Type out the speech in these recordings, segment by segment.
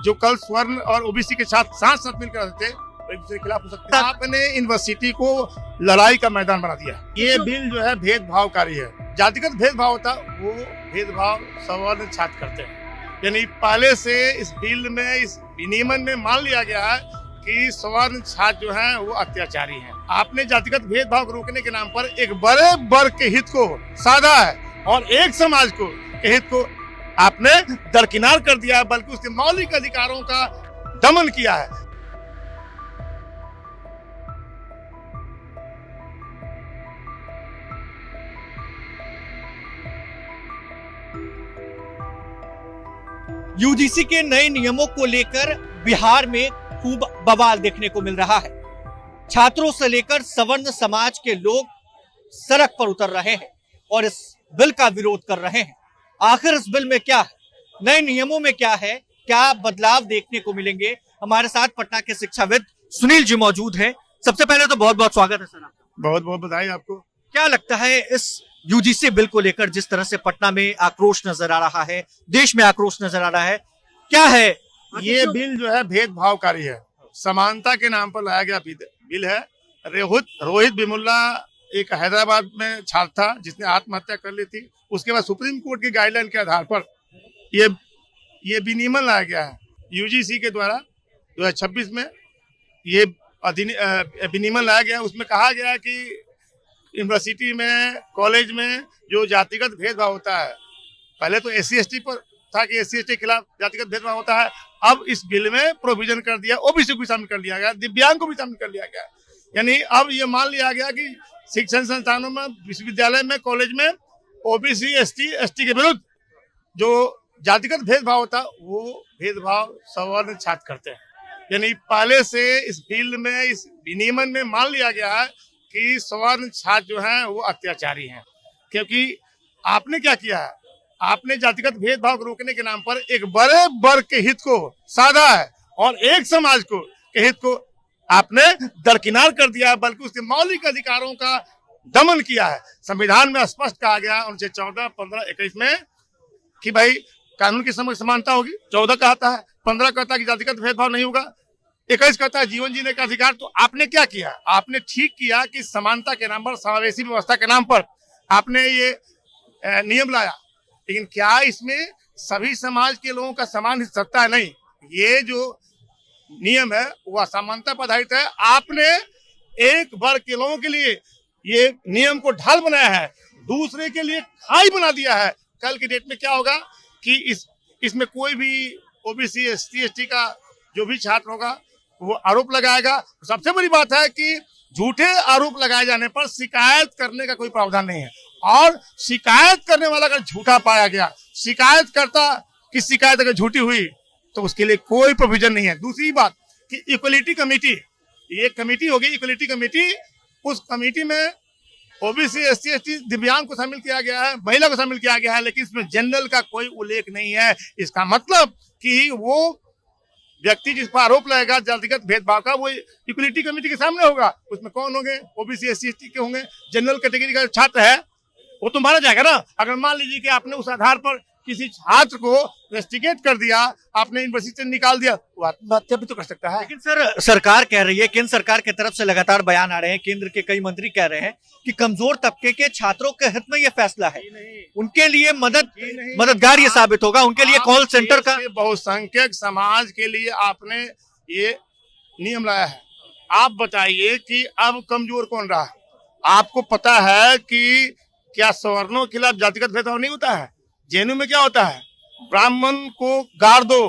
जो कल स्वर्ण और ओबीसी के साथ साथ साथ मिलकर रहते थे एक दूसरे के खिलाफ हो सकते हैं। आपने यूनिवर्सिटी को लड़ाई का मैदान बना दिया। ये बिल जो है भेदभावकारी है। जातिगत भेदभाव होता वो भेदभाव सवर्ण छात्र करते हैं। यानी पहले से इस बिल में इस विनियमन में मान लिया गया है कि सवर्ण छात्र जो हैं वो अत्याचारी हैं। आपने जातिगत भेदभाव को रोकने के नाम पर एक बड़े वर्ग के हित को साधा है और एक समाज को के हित को आपने दरकिनार कर दिया है, बल्कि उसके मौलिक अधिकारों का दमन किया है। यूजीसी के नए नियमों को लेकर बिहार में खूब बवाल देखने को मिल रहा है। छात्रों से लेकर सवर्ण समाज के लोग सड़क पर उतर रहे हैं और इस बिल का विरोध कर रहे हैं। आखिर इस बिल में क्या है, नए नियमों में क्या है, क्या बदलाव देखने को मिलेंगे? हमारे साथ पटना के शिक्षाविद सुनील जी मौजूद हैं। सबसे पहले तो बहुत बहुत स्वागत है सर आपका। बहुत बहुत बधाई आपको। क्या लगता है इस यूजीसी बिल को लेकर जिस तरह से पटना में आक्रोश नजर आ रहा है, देश में आक्रोश नजर आ रहा है, क्या है ये बिल जो है भेदभावकारी है। समानता के नाम पर लाया गया बिल है। रोहित बिमुल्ला एक हैदराबाद में छात्र था जिसने आत्महत्या कर ली थी। उसके बाद सुप्रीम कोर्ट की गाइडलाइन के आधार पर ये विनियमन लाया गया है यूजीसी के द्वारा 2026 में। ये विनियमन लाया गया। उसमें कहा गया है कि यूनिवर्सिटी में, कॉलेज में जो जातिगत भेदभाव होता है, पहले तो SC/ST पर था कि SC/ST के खिलाफ जातिगत भेदभाव होता है। अब इस बिल में प्रोविजन कर दिया, ओबीसी को भी शामिल कर लिया गया, दिव्यांग को भी शामिल कर लिया गया। यानी अब ये मान लिया गया कि शिक्षण संस्थानों में, विश्वविद्यालय में, कॉलेज में ओबीसी, ST के विरुद्ध जो जातिगत भेदभाव होता वो भेदभाव सवर्ण छात्र करते हैं। यानी पहले से इस बिल में इस विनियमन में मान लिया गया है कि सवर्ण छात्र जो हैं वो अत्याचारी हैं। क्योंकि आपने क्या किया है, आपने जातिगत भेदभाव को रोकने के नाम पर एक बड़े वर्ग के हित को साधा है और एक समाज को के हित को आपने दरकिनार कर दिया है, बल्कि उसके मौलिक अधिकारों का दमन किया है। संविधान में स्पष्ट कहा गया अनुच्छेद 14, 15, 21 में कि भाई कानून की समक्ष समानता होगी। 14 कहता है, 15 कहता है कि जातिगत भेदभाव नहीं होगा, 21 कहता है जीवन जीने का अधिकार। तो आपने क्या किया, आपने ठीक किया कि समानता के नाम पर, समावेशी व्यवस्था के नाम पर आपने ये नियम लाया। लेकिन क्या इसमें सभी समाज के लोगों का समान हिस्सा है? नहीं। ये जो नियम है वो असमानता पर आधारित है। आपने एक वर्ग के लोगों के लिए ये नियम को ढाल बनाया है, दूसरे के लिए खाई बना दिया है। कल की डेट में क्या होगा कि इसमें कोई भी ओबीसी, SC/ST का जो भी छात्र होगा वो आरोप लगाएगा। सबसे बड़ी बात है कि झूठे आरोप लगाए जाने पर शिकायत करने का कोई प्रावधान नहीं है, और शिकायत करने वाला अगर झूठा पाया गया, शिकायतकर्ता की शिकायत अगर झूठी हुई तो उसके लिए कोई प्रोविजन नहीं है। दूसरी बात कि इक्वलिटी कमेटी, ये कमेटी होगी, इक्वलिटी कमेटी, उस कमेटी में ओबीसी, SC/ST, दिव्यांग को शामिल किया गया है, महिला को शामिल किया गया है, लेकिन इसमें जनरल का कोई उल्लेख नहीं है। इसका मतलब कि वो व्यक्ति जिस पर आरोप लगेगा जातिगत भेदभाव का, वो इक्वलिटी कमेटी के सामने होगा। उसमें कौन होंगे? ओबीसी, SC/ST के होंगे। जनरल कैटेगरी का छात्र है वो तो मारा जाएगा ना। अगर मान लीजिए कि आपने उस आधार पर किसी छात्र को रेस्टिकेट कर दिया, आपने यूनिवर्सिटी से निकाल दिया, वो आत्महत्या भी तो कर सकता है। लेकिन सर, सरकार कह रही है, केंद्र सरकार की तरफ से लगातार बयान आ रहे हैं, केंद्र के कई मंत्री कह रहे हैं कि कमजोर तबके के छात्रों के हित में ये फैसला है, उनके लिए मददगार ये साबित होगा, उनके लिए कॉल सेंटर का। बहुसंख्यक समाज के लिए आपने ये नियम लाया है। आप बताइए कि अब कमजोर कौन रहा? आपको पता है कि क्या सवर्णों के खिलाफ जातिगत भेदभाव नहीं होता है? जेएनयू में क्या होता है? ब्राह्मण को गाड़ दो,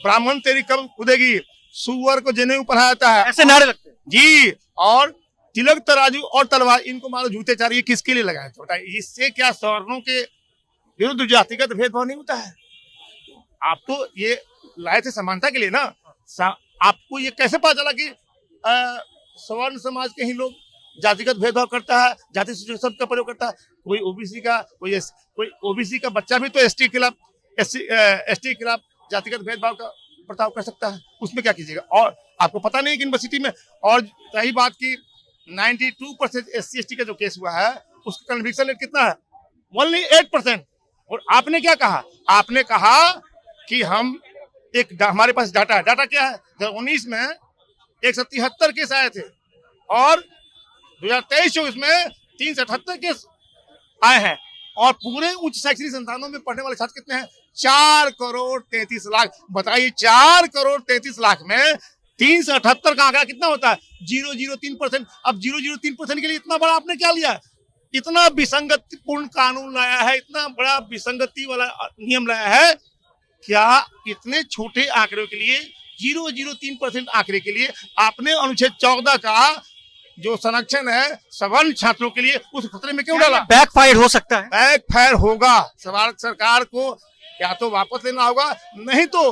ब्राह्मण तेरी कब खुदेगी, सुअर को जेएनयू पढ़ाया जाता है, ऐसे नारे लगते हैं जी। और तिलक, तराजू और तलवार, इनको मारो जूते चार, ये किसके लिए लगाया था बताइए? इससे क्या सवर्णों के विरुद्ध जातिगत भेदभाव नहीं होता है? आप तो ये लाए थे समानता के लिए ना। आपको ये कैसे पता चला कि सवर्ण समाज के ही लोग जातिगत भेदभाव करता है, जाति शब्द का प्रयोग करता है? कोई ओबीसी का कोई ओबीसी का बच्चा भी तो ST के खिलाफ, ST के खिलाफ जातिगत भेदभाव का बर्ताव कर सकता है। उसमें क्या कीजिएगा? और आपको पता नहीं कि यूनिवर्सिटी में, और सही बात की 92% SC/ST का जो केस हुआ है उसका कन्विक्शन रेट कितना है? ओनली 8%। और आपने क्या कहा? आपने कहा कि हम हमारे पास डाटा है। डाटा क्या है? 2019 में 173 केस आए थे और 2023-24 में 378 केस आए हैं। और पूरे उच्च शैक्षणिक संस्थानों में पढ़ने वाले छात्र कितने हैं? 4 करोड़ 33 लाख। बताइए 4 करोड़ 33 लाख में 378 का आंकड़ा कितना होता है? 0.03%। अब 0.03% के लिए इतना बड़ा आपने क्या लिया? इतना विसंगतिपूर्ण कानून लाया है, इतना बड़ा विसंगति वाला नियम लाया है। क्या इतने छोटे आंकड़े के लिए 0.03% आंकड़े के लिए आपने अनुच्छेद 14 का जो संरक्षण है सवर्ण छात्रों के लिए उस खतरे में क्यों डाला? बैकफायर हो सकता है। बैकफायर होगा। सरकार को या तो वापस लेना होगा, नहीं तो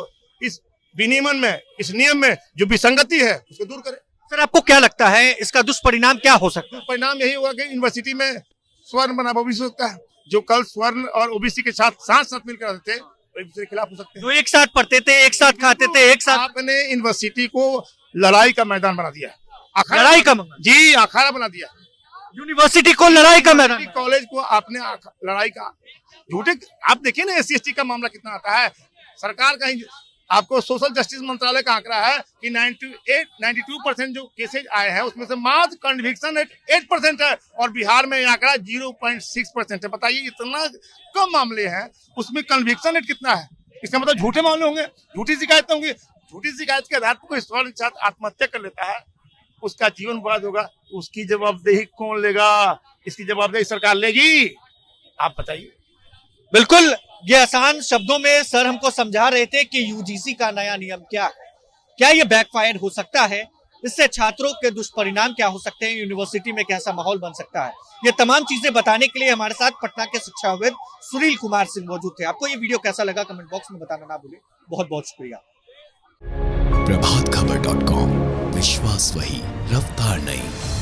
इस विनियमन में, इस नियम में जो विसंगति है उसको दूर करे। सर आपको क्या लगता है इसका दुष्परिणाम क्या हो सकता है? परिणाम यही होगा कि यूनिवर्सिटी में स्वर्ण बनाम ओबीसी हो सकता है। जो कल स्वर्ण और ओबीसी के साथ साथ मिलकर रहते थे एक दूसरे के खिलाफ हो सकते हैं। जो एक साथ पढ़ते थे, एक साथ खाते थे, एक साथ। आपने यूनिवर्सिटी को लड़ाई का मैदान बना दिया, लड़ाई का जी अखाड़ा बना दिया। यूनिवर्सिटी को लड़ाई का मैदान, कॉलेज को आपने लड़ाई का झूठे। आप देखिए ना SC/ST का मामला कितना आता है। सरकार का ही आपको सोशल जस्टिस मंत्रालय का आंकड़ा है कि 92% जो केसेज आए हैं उसमें से मात्र कन्विक्शन रेट 8% है और बिहार में यह आंकड़ा 0.6% है। बताइए इतना कम मामले हैं, उसमें कन्विक्शन रेट कितना है? इसका मतलब झूठे मामले होंगे, झूठी शिकायतें होंगी। झूठी शिकायत के आधार पर कोई स्वर्ण छात्र आत्महत्या कर लेता है, उसका जीवन बर्बाद होगा, उसकी जवाबदेही कौन लेगा? इसकी जवाबदेही सरकार लेगी? आप बताइए। बिल्कुल ये आसान शब्दों में सर हमको समझा रहे थे कि यूजीसी का नया नियम क्या है, क्या ये बैकफायर हो सकता है, इससे छात्रों के दुष्परिणाम क्या हो सकते हैं, यूनिवर्सिटी में कैसा माहौल बन सकता है। ये तमाम चीजें बताने के लिए हमारे साथ पटना के शिक्षाविद सुनील कुमार सिंह मौजूद थे। आपको ये वीडियो कैसा लगा कमेंट बॉक्स में बताना ना भूलें। बहुत बहुत शुक्रिया। प्रभातखबर.com, विश्वास वही, रफ्तार नहीं।